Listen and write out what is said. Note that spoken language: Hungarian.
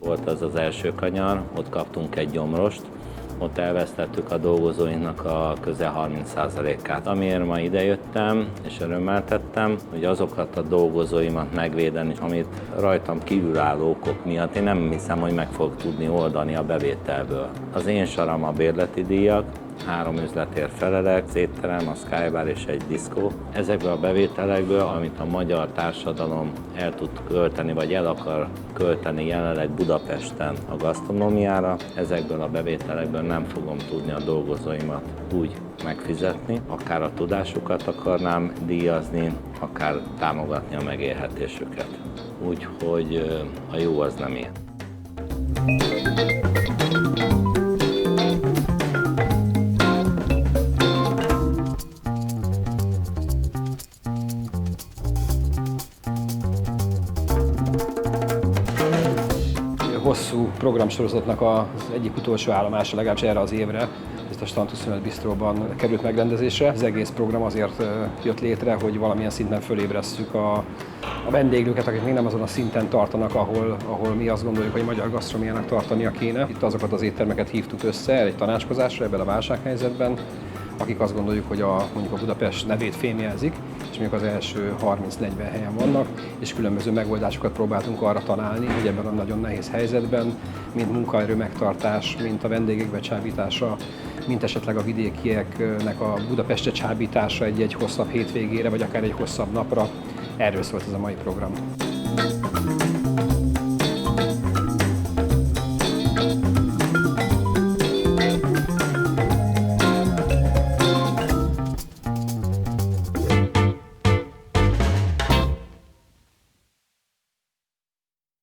Volt az az első kanyar, ott kaptunk egy gyomrost, ott elvesztettük a dolgozóinknak a közel 30%-át. Amiért ma idejöttem, és örömmel tettem, hogy azokat a dolgozóimat megvédeni, amit rajtam kívülálló okok miatt én nem hiszem, hogy meg fog tudni oldani a bevételből. Az én saram a bérleti díjak, 3 üzletért felelek, az étterem, a Skybar és egy diszkó. Ezekből a bevételekből, amit a magyar társadalom el tud költeni, vagy el akar költeni jelenleg Budapesten a gasztronómiára, ezekből a bevételekből nem fogom tudni a dolgozóimat úgy megfizetni, akár a tudásukat akarnám díjazni, akár támogatni a megélhetésüket. Úgyhogy a jó az nem ilyen. Hosszú programsorozatnak az egyik utolsó állomása, legalábbis erre az évre, ezt a Stand 25 Bistróban került megrendezésre. Az egész program azért jött létre, hogy valamilyen szinten fölébresszük a vendéglőket, akik még nem azon a szinten tartanak, ahol mi azt gondoljuk, hogy magyar gasztronómiának tartania kéne. Itt azokat az éttermeket hívtuk össze egy tanácskozásra ebben a válsághelyzetben, akik azt gondoljuk, hogy mondjuk a Budapest nevét fémjelzik, és mondjuk az első 30-40 helyen vannak, és különböző megoldásokat próbáltunk arra találni, hogy ebben a nagyon nehéz helyzetben, mint munkaerő megtartás, mint a vendégek becsábítása, mint esetleg a vidékieknek a Budapestre csábítása egy hosszabb hétvégére, vagy akár egy hosszabb napra. Erről szólt ez a mai program.